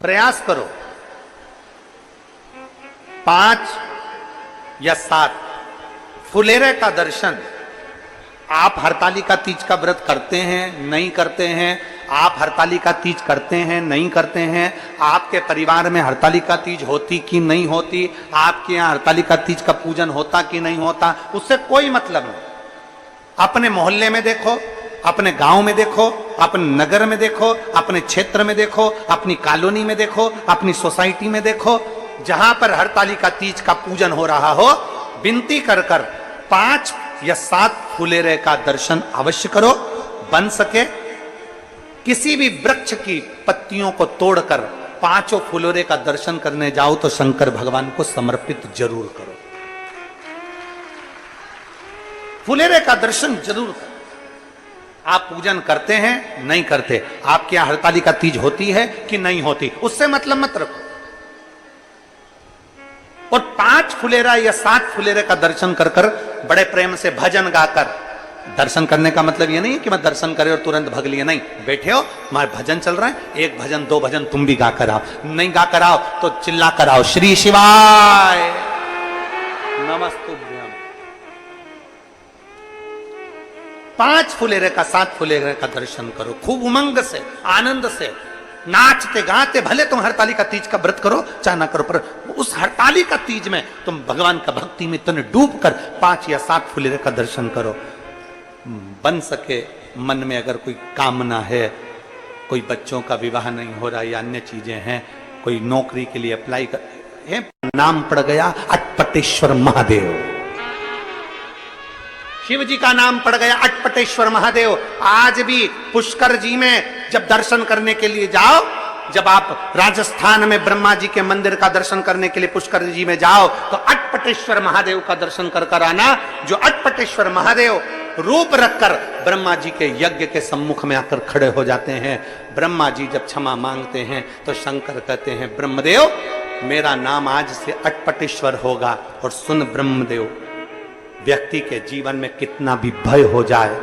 प्रयास करो 5 या 7 फुलेरे का दर्शन। आप हरतालिका तीज का व्रत करते हैं नहीं करते हैं, आप हरतालिका तीज करते हैं नहीं करते हैं, आपके परिवार में हरतालिका तीज होती कि नहीं होती, आपके यहाँ हरतालिका तीज का पूजन होता कि नहीं होता, उससे कोई मतलब नहीं। अपने मोहल्ले में देखो, अपने गांव में देखो, अपने नगर में देखो, अपने क्षेत्र में देखो, अपनी कॉलोनी में देखो, अपनी सोसाइटी में देखो, जहां पर हरतालिका तीज का पूजन हो रहा हो, विनती कर कर 5 या 7 फुलेरे का दर्शन अवश्य करो। बन सके किसी भी वृक्ष की पत्तियों को तोड़कर 5 फुलेरे का दर्शन करने जाओ तो शंकर भगवान को समर्पित जरूर करो। फुलेरे का दर्शन जरूर करो। आप पूजन करते हैं नहीं करते, आपके यहां हरतालिका तीज होती है कि नहीं होती, उससे मतलब मत रखो। और 5 फुलेरा या 7 फुलेरे का दर्शन कर कर बड़े प्रेम से भजन गाकर, दर्शन करने का मतलब ये नहीं है कि मैं दर्शन करे और तुरंत भग लिए, नहीं, बैठे हो हमारे भजन चल रहा है, 1 भजन 2 भजन तुम भी गा कर आओ, नहीं गा कर आओ तो चिल्ला कर आओ, श्री शिवाय नमस्तुभ्यम। 5 फुलेरे का 7 फुलेरे का दर्शन करो, खूब उमंग से आनंद से नाचते गाते। भले तुम हरतालिका तीज का व्रत करो चाहे ना करो, पर उस हरतालिका तीज में तुम भगवान का भक्ति में तने डूब कर 5 या 7 फुलेरे का दर्शन करो। बन सके मन में अगर कोई कामना है, कोई बच्चों का विवाह नहीं हो रहा या अन्य चीजें हैं, कोई नौकरी के लिए अप्लाई कर है, नाम पड़ गया अटपटेश्वर महादेव, शिव जी का नाम पड़ गया अटपटेश्वर महादेव। आज भी पुष्कर जी में जब दर्शन करने के लिए जाओ, जब आप राजस्थान में ब्रह्मा जी के मंदिर का दर्शन करने के लिए पुष्कर जी में जाओ तो अटपटेश्वर महादेव का दर्शन कर कर आना। जो अटपटेश्वर महादेव रूप रखकर ब्रह्मा जी के यज्ञ के सम्मुख में आकर खड़े हो जाते हैं। ब्रह्मा जी जब क्षमा मांगते हैं तो शंकर कहते हैं ब्रह्मदेव मेरा नाम आज से अटपटेश्वर होगा। और सुन ब्रह्मदेव, व्यक्ति के जीवन में कितना भी भय हो जाए,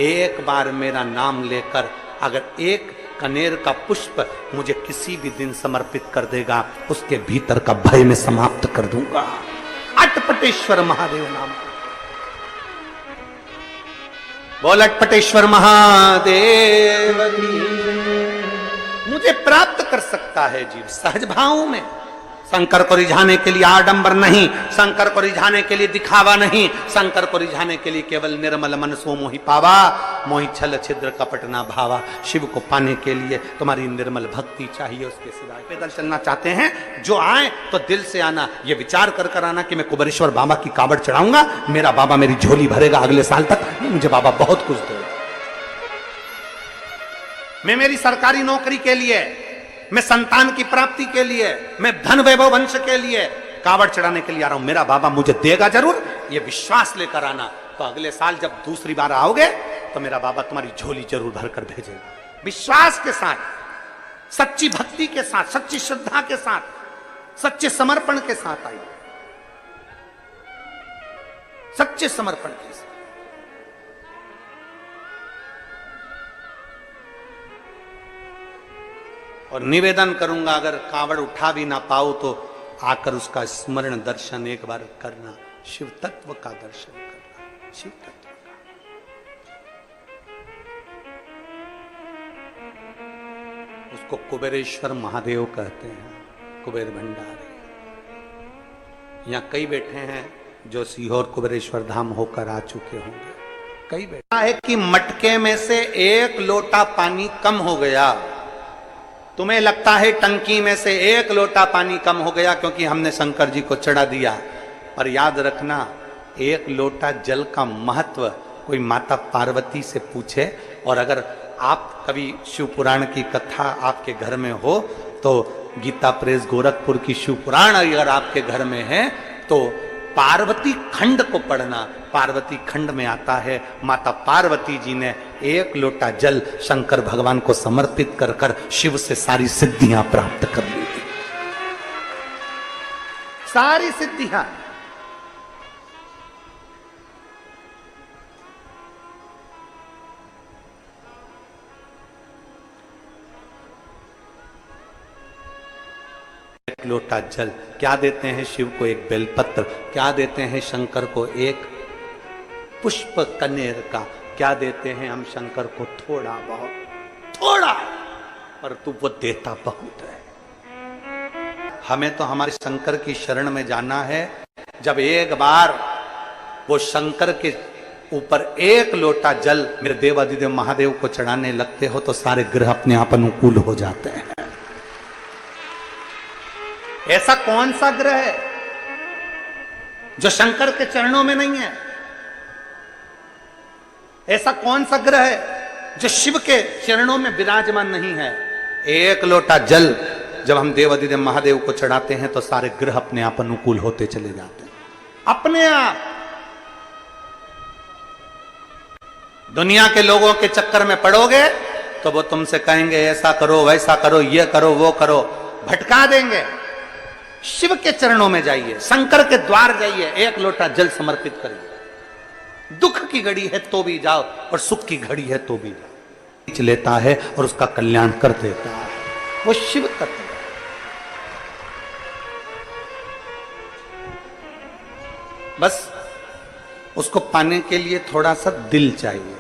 एक बार मेरा नाम लेकर अगर एक कनेर का पुष्प मुझे किसी भी दिन समर्पित कर देगा, उसके भीतर का भय में समाप्त कर दूंगा। अटपटेश्वर महादेव नाम। बोल अटपटेश्वर महादेव की। मुझे प्राप्त कर सकता है जीव सहज भाव में। शंकर को रिझाने के लिए आडंबर नहीं, शंकर को रिझाने के लिए दिखावा नहीं, शंकर को रिझाने के लिए केवल निर्मल मन सो मोहि पावा, मोहि छल छिद्र कपट ना भावा। शिव को पाने के लिए तुम्हारी निर्मल भक्ति चाहिए, उसके सिवाय। पैदल चलना चाहते हैं जो आए तो दिल से आना, ये विचार कर कर आना कि मैं कुबेरेश्वर बाबा की कावड़ चढ़ाऊंगा, मेरा बाबा मेरी झोली भरेगा अगले साल तक, मुझे बाबा बहुत कुछ देगा। मैं मेरी सरकारी नौकरी के लिए, मैं संतान की प्राप्ति के लिए, मैं धन वैभव वंश के लिए कावड़ चढ़ाने के लिए आ रहा हूं, मेरा बाबा मुझे देगा जरूर, ये विश्वास लेकर आना। तो अगले साल जब दूसरी बार आओगे तो मेरा बाबा तुम्हारी झोली जरूर भरकर भेजेगा। विश्वास के साथ, सच्ची भक्ति के साथ, सच्ची श्रद्धा के साथ, सच्चे समर्पण के साथ आइए, सच्चे समर्पण के साथ। और निवेदन करूंगा अगर कावड़ उठा भी ना पाओ तो आकर उसका स्मरण दर्शन एक बार करना, शिव तत्व का दर्शन करना, शिव तत्व का। उसको कुबेरेश्वर महादेव कहते हैं, कुबेर भंडारी। यहां कई बैठे हैं जो सीहोर कुबेरेश्वर धाम होकर आ चुके होंगे। कई बैठे है कि मटके में से 1 लोटा पानी कम हो गया। तुम्हें लगता है टंकी में से 1 लोटा पानी कम हो गया क्योंकि हमने शंकर जी को चढ़ा दिया, पर याद रखना 1 लोटा जल का महत्व कोई माता पार्वती से पूछे। और अगर आप कभी शिव पुराण की कथा आपके घर में हो तो गीता प्रेस गोरखपुर की शिव पुराण अगर आपके घर में है तो पार्वती खंड को पढ़ना। पार्वती खंड में आता है माता पार्वती जी ने 1 लोटा जल शंकर भगवान को समर्पित कर कर शिव से सारी सिद्धियां प्राप्त कर ली थी, सारी सिद्धियां। एक लोटा जल, क्या देते हैं शिव को एक बेलपत्र, क्या देते हैं शंकर को एक पुष्प कनेर का, क्या देते हैं हम शंकर को थोड़ा बहुत, थोड़ा, पर तू वो देता बहुत है। हमें तो हमारे शंकर की शरण में जाना है। जब एक बार वो शंकर के ऊपर एक लोटा जल मेरे देवाधिदेव महादेव को चढ़ाने लगते हो तो सारे ग्रह अपने आप अनुकूल हो जाते हैं। ऐसा कौन सा ग्रह है जो शंकर के चरणों में नहीं है? ऐसा कौन सा ग्रह है जो शिव के चरणों में विराजमान नहीं है? एक लोटा जल जब हम देवाधिदेव महादेव को चढ़ाते हैं तो सारे ग्रह अपने आप अनुकूल होते चले जाते हैं, अपने आप। दुनिया के लोगों के चक्कर में पड़ोगे तो वो तुमसे कहेंगे ऐसा करो, वैसा करो, ये करो, वो करो, भटका देंगे। शिव के चरणों में जाइए, शंकर के द्वार जाइए, एक लोटा जल समर्पित करिए। दुख की घड़ी है तो भी जाओ और सुख की घड़ी है तो भी जाओ। खींच लेता है और उसका कल्याण कर देता है, वो शिव तत्व है। बस उसको पाने के लिए थोड़ा सा दिल चाहिए।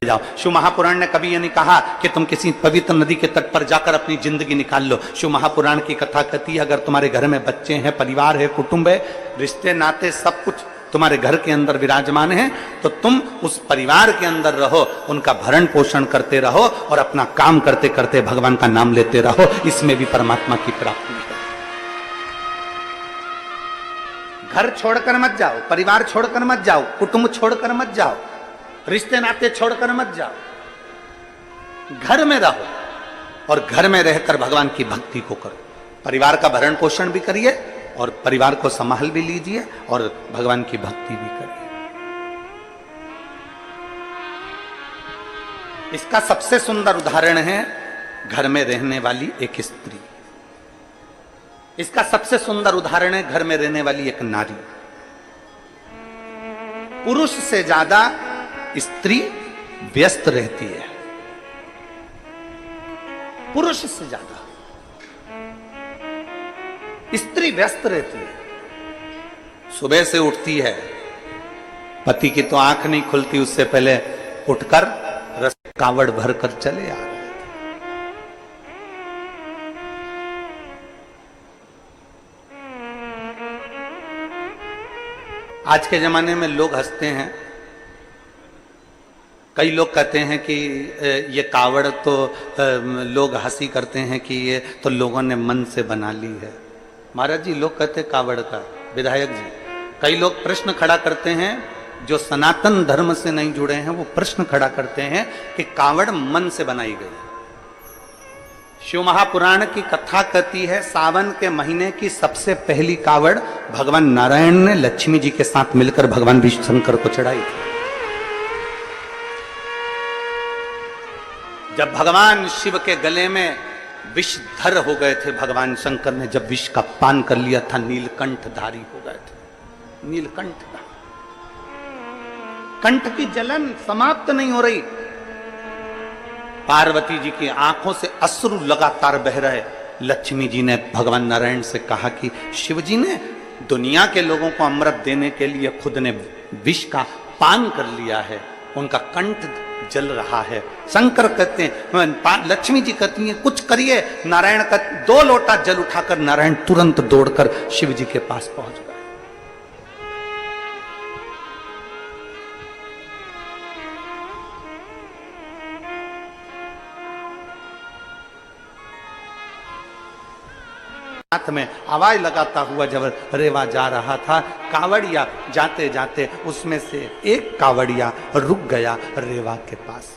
जाओ। शिव महापुराण ने कभी ये नहीं कहा कि तुम किसी पवित्र नदी के तट पर जाकर अपनी जिंदगी निकाल लो। शिव महापुराण की कथा कहती है अगर तुम्हारे घर में बच्चे हैं, परिवार है, कुटुंब है, रिश्ते नाते सब कुछ तुम्हारे घर के अंदर विराजमान है तो तुम उस परिवार के अंदर रहो, उनका भरण पोषण करते रहो और अपना काम करते करते भगवान का नाम लेते रहो। इसमें भी परमात्मा की प्राप्ति है। घर छोड़कर मत जाओ, परिवार छोड़कर मत जाओ, कुटुंब छोड़कर मत जाओ, रिश्ते नाते छोड़कर मत जाओ। घर में रहो और घर में रहकर भगवान की भक्ति को करो। परिवार का भरण पोषण भी करिए और परिवार को संभाल भी लीजिए और भगवान की भक्ति भी करिए। इसका सबसे सुंदर उदाहरण है घर में रहने वाली एक स्त्री। इसका सबसे सुंदर उदाहरण है घर में रहने वाली एक नारी। पुरुष से ज्यादा स्त्री व्यस्त रहती है, पुरुष से ज्यादा स्त्री व्यस्त रहती है। सुबह से उठती है, पति की तो आंख नहीं खुलती उससे पहले उठकर रस कावड़ भरकर चले आ रहे। आज के जमाने में लोग हंसते हैं, कई लोग कहते हैं कि ये कावड़ तो लोग हंसी करते हैं कि ये तो लोगों ने मन से बना ली है। महाराज जी लोग कहते हैं कावड़ का, विधायक जी कई लोग प्रश्न खड़ा करते हैं जो सनातन धर्म से नहीं जुड़े हैं, वो प्रश्न खड़ा करते हैं कि कावड़ मन से बनाई गई। शिव महापुराण की कथा कहती है सावन के महीने की सबसे पहली कावड़ भगवान नारायण ने लक्ष्मी जी के साथ मिलकर भगवान विष्णु शंकर को चढ़ाई थी। जब भगवान शिव के गले में विषधर हो गए थे, भगवान शंकर ने जब विष का पान कर लिया था, नीलकंठधारी हो गए थे। नीलकंठ, कंठ की जलन समाप्त नहीं हो रही। पार्वती जी की आंखों से अश्रु लगातार बह रहे। लक्ष्मी जी ने भगवान नारायण से कहा कि शिव जी ने दुनिया के लोगों को अमृत देने के लिए खुद ने विष का पान कर लिया है, उनका कंठ जल रहा है। शंकर कहते हैं, लक्ष्मी जी कहती हैं कुछ करिए। नारायण का 2 लोटा जल उठाकर नारायण तुरंत दौड़कर शिव जी के पास पहुंच गए। हाथ में आवाज लगाता हुआ जब रेवा जा रहा था, कावड़िया जाते जाते उसमें से एक कावड़िया रुक गया रेवा के पास।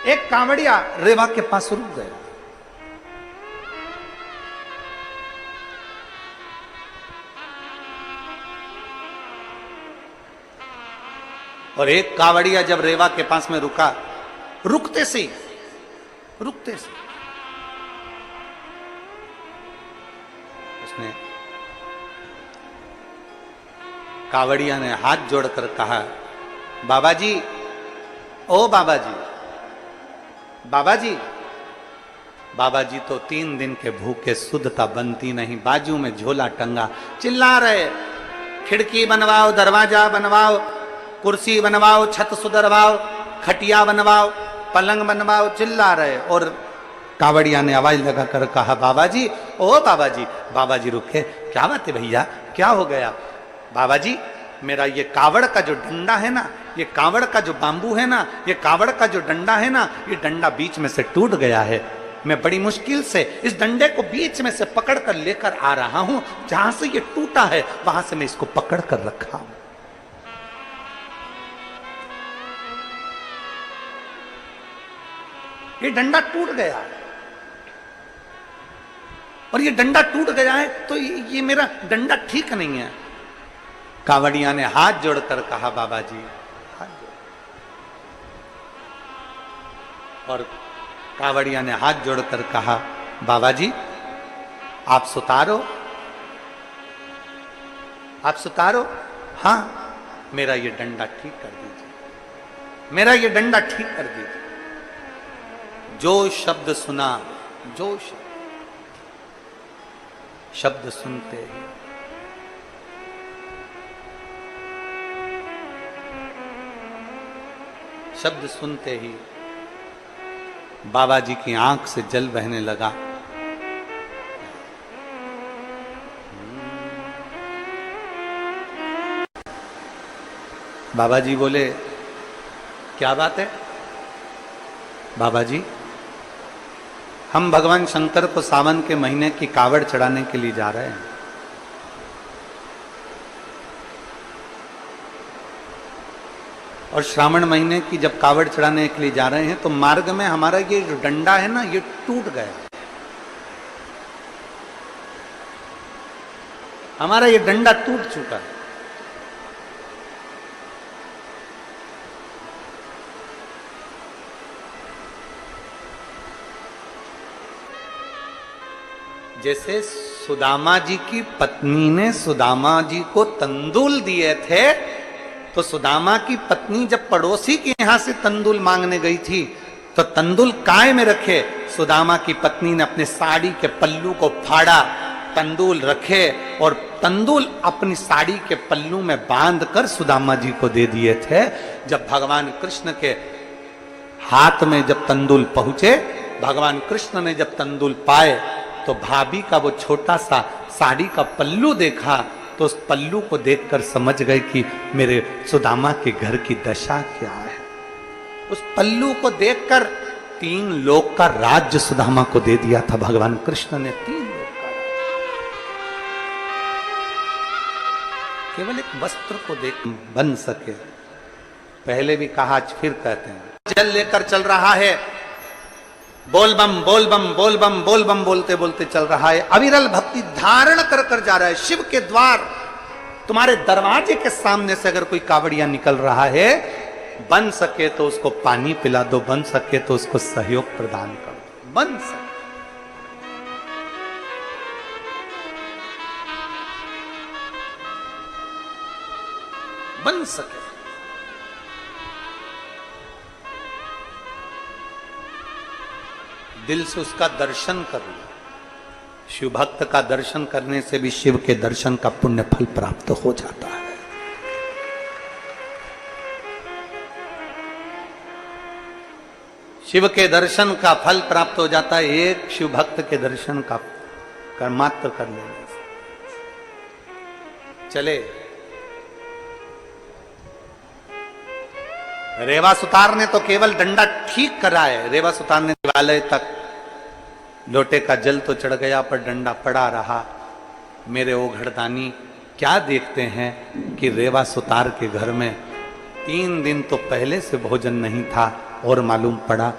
एक कावड़िया रेवा के पास रुक गया। और एक कावड़िया जब रेवा के पास में रुका, रुकते से उसने कावड़िया ने हाथ जोड़कर कहा, बाबा जी, ओ बाबा जी, बाबा जी, बाबा जी तो 3 दिन के भूखे, शुद्धता बनती नहीं, बाजू में झोला टंगा, चिल्ला रहे, खिड़की बनवाओ, दरवाजा बनवाओ, कुर्सी बनवाओ, छत सुधरवाओ, खटिया बनवाओ, पलंग बनवाओ, चिल्ला रहे। और कावड़िया ने आवाज लगाकर कहा, बाबा जी, ओ बाबा जी। बाबा जी रुके, क्या बात है भैया, क्या हो गया? बाबा जी, मेरा ये कावड़ का जो डंडा है ना, ये कावड़ का जो बांबू है ना, ये कावड़ का जो डंडा है ना, ये डंडा बीच में से टूट गया है। मैं बड़ी मुश्किल से इस डंडे को बीच में से पकड़ कर लेकर आ रहा हूं, जहां से ये टूटा है वहां से मैं इसको पकड़ कर रखा हूं। ये डंडा टूट गया है, और ये डंडा टूट गया है तो ये मेरा डंडा ठीक नहीं है। कावड़िया ने हाथ जोड़कर कहा, बाबा जी, हाथ जोड़। और कावड़िया ने हाथ जोड़कर कहा, बाबा जी, आप सुतारो, आप सुतारो, हां, मेरा ये डंडा ठीक कर दीजिए, मेरा ये डंडा ठीक कर दीजिए। जो शब्द सुना, जो शब्द सुनते ही शब्द सुनते ही बाबा जी की आंख से जल बहने लगा। बाबा जी बोले, क्या बात है? बाबा जी, हम भगवान शंकर को सावन के महीने की कावड़ चढ़ाने के लिए जा रहे हैं। और श्रावण महीने की जब कावड़ चढ़ाने के लिए जा रहे हैं तो मार्ग में हमारा ये जो डंडा है ना, ये टूट गया, हमारा ये डंडा टूट चुका है। जैसे सुदामा जी की पत्नी ने सुदामा जी को तंदूल दिए थे, तो सुदामा की पत्नी जब पड़ोसी के यहां से तंदूल मांगने गई थी तो तंदूल काय में रखे, सुदामा की पत्नी ने अपने साड़ी के पल्लू को फाड़ा, तंदूल रखे और तंदूल अपनी साड़ी के पल्लू में बांधकर सुदामा जी को दे दिए थे। जब भगवान कृष्ण के हाथ में जब तंदूल पहुंचे, भगवान कृष्ण ने जब तंदूल पाए तो भाभी का वो छोटा सा साड़ी का पल्लू देखा तो उस पल्लू को देखकर समझ गए कि मेरे सुदामा के घर की दशा क्या है। उस पल्लू को देखकर 3 लोक का राज्य सुदामा को दे दिया था भगवान कृष्ण ने। 3 लोक का केवल एक वस्त्र को देख बन सके। पहले भी कहा, आज फिर कहते हैं, जल लेकर चल रहा है, बोल बम बोल बम बोल बम बोल बम बोलते बोलते चल रहा है, अविरल भक्ति धारण कर कर जा रहा है। शिव के द्वार, तुम्हारे दरवाजे के सामने से अगर कोई कावड़िया निकल रहा है, बन सके तो उसको पानी पिला दो, बन सके तो उसको सहयोग प्रदान कर दो, बन सके। बन सके दिल से उसका दर्शन कर लो। शिव भक्त का दर्शन करने से भी शिव के दर्शन का पुण्य फल प्राप्त हो जाता है। शिव के दर्शन का फल प्राप्त हो जाता है एक शिव भक्त के दर्शन का मात्र कर लेने से। चले, रेवा सुतार ने तो केवल डंडा ठीक करा है। रेवा सुतार ने देवालय तक, लोटे का जल तो चढ़ गया पर डंडा पड़ा रहा। मेरे ओघड़दानी क्या देखते हैं कि रेवा सुतार के घर में 3 दिन तो पहले से भोजन नहीं था और मालूम पड़ा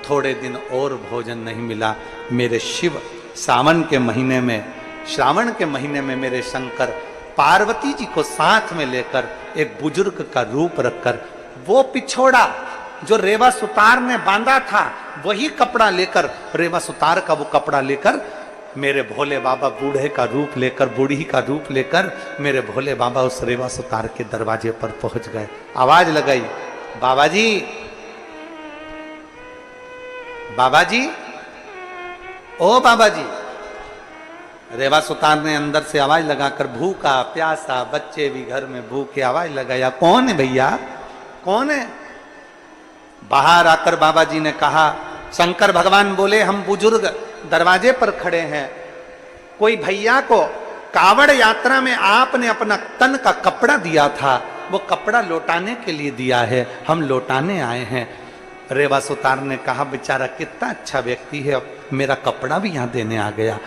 थोड़े दिन और भोजन नहीं मिला। मेरे शिव सावन के महीने में, श्रावण के महीने में मेरे शंकर पार्वती जी को साथ में लेकर एक बुजुर्ग का रूप रखकर वो पिछोड़ा जो रेवा सुतार ने बांधा था वही कपड़ा लेकर, रेवा सुतार का वो कपड़ा लेकर मेरे भोले बाबा बूढ़े का रूप लेकर, बूढ़ी का रूप लेकर मेरे भोले बाबा उस रेवा सुतार के दरवाजे पर पहुंच गए। आवाज लगाई, बाबा जी, बाबा जी, ओ बाबा जी। रेवा सुतार ने अंदर से आवाज लगाकर, भूखा प्यासा बच्चे भी घर में भूखे, आवाज लगाया, कौन है भैया, कौन है? बाहर आकर बाबा जी ने कहा, शंकर भगवान बोले, हम बुजुर्ग दरवाजे पर खड़े हैं, कोई भैया को कावड़ यात्रा में आपने अपना तन का कपड़ा दिया था, वो कपड़ा लौटाने के लिए दिया है, हम लौटाने आए हैं। रेवा सुतार ने कहा, बेचारा कितना अच्छा व्यक्ति है, मेरा कपड़ा भी यहां देने आ गया।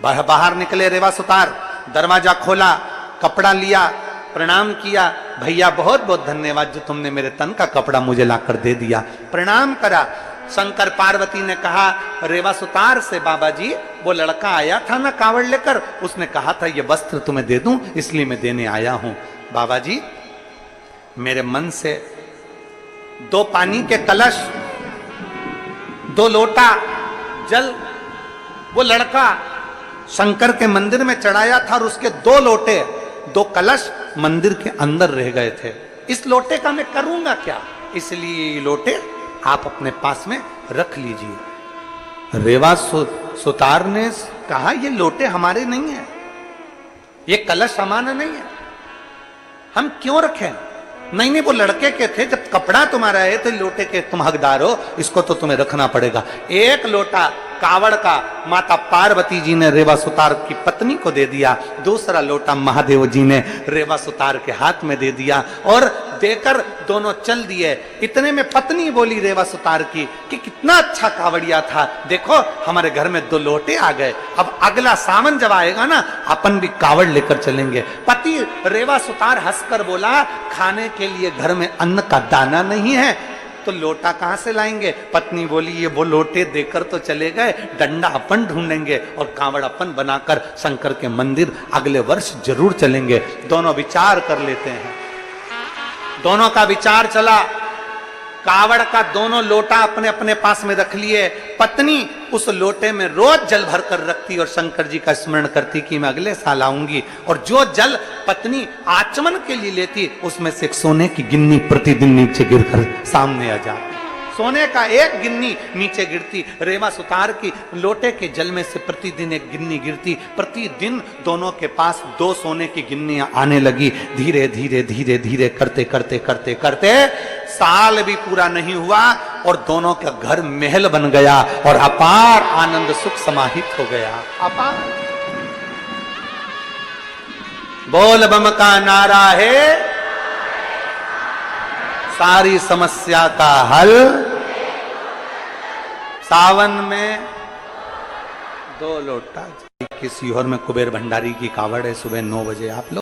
बाहर निकले रेवा सुतार, दरवाजा खोला, कपड़ा लिया, प्रणाम किया, भैया बहुत बहुत धन्यवाद जो तुमने मेरे तन का कपड़ा मुझे लाकर दे दिया। प्रणाम करा। शंकर पार्वती ने कहा, रेवा सुतार से बाबा जी, वो लड़का आया था ना कावड़ लेकर, उसने कहा था ये वस्त्र तुम्हें दे दूं, इसलिए मैं देने आया हूं। बाबा जी, मेरे मन से 2 पानी के कलश, 2 लोटा जल वो लड़का शंकर के मंदिर में चढ़ाया था, और उसके 2 लोटे 2 कलश मंदिर के अंदर रह गए थे। इस लोटे का मैं करूंगा क्या, इसलिए ये लोटे आप अपने पास में रख लीजिए। रेवा सुतार ने कहा, ये लोटे हमारे नहीं है, ये कलश हमारा नहीं है, हम क्यों रखें? नहीं नहीं, वो लड़के के थे, जब कपड़ा तुम्हारा है तो लोटे के तुम हकदार हो, इसको तो तुम्हें रखना पड़ेगा। 1 लोटा कावड़ का माता पार्वती जी ने रेवा सुतार की पत्नी को दे दिया, दूसरा लोटा महादेव जी ने रेवा सुतार के हाथ में दे दिया, और देकर दोनों चल दिए। इतने में पत्नी बोली रेवा सुतार की कि कितना अच्छा कावड़िया था, देखो हमारे घर में 2 लोटे आ गए, अब अगला सावन जब आएगा ना, अपन भी कावड़ लेकर चलेंगे। पति रेवा सुतार हंसकर बोला, खाने के लिए घर में अन्न का दाना नहीं है तो लोटा कहां से लाएंगे? पत्नी बोली, ये वो लोटे देकर तो चले गए, डंडा अपन ढूंढेंगे और कावड़ अपन बनाकर शंकर के मंदिर अगले वर्ष जरूर चलेंगे। दोनों विचार कर लेते हैं। दोनों का विचार चला, कावड़ का दोनों लोटा अपने अपने पास में रख लिए। पत्नी उस लोटे में रोज जल भर कर रखती और शंकर जी का स्मरण करती कि मैं अगले साल आऊंगी, और जो जल पत्नी आचमन के लिए लेती, उसमें से एक सोने की गिन्नी प्रतिदिन नीचे गिरकर सामने आ जाती। सोने का 1 गिन्नी नीचे गिरती। रेवा सुतार की लोटे के जल में से प्रतिदिन 1 गिन्नी गिरती। प्रतिदिन दोनों के पास 2 सोने की गिन्नियां आने लगी। धीरे धीरे धीरे धीरे करते करते करते करते साल भी पूरा नहीं हुआ और दोनों का घर महल बन गया और अपार आनंद सुख समाहित हो गया। अपार बोल बम का नारा है, सारी समस्या का हल। सावन में 2 लोटा। किसी और में कुबेर भंडारी की कावड़ है, सुबह 9 बजे आप लोग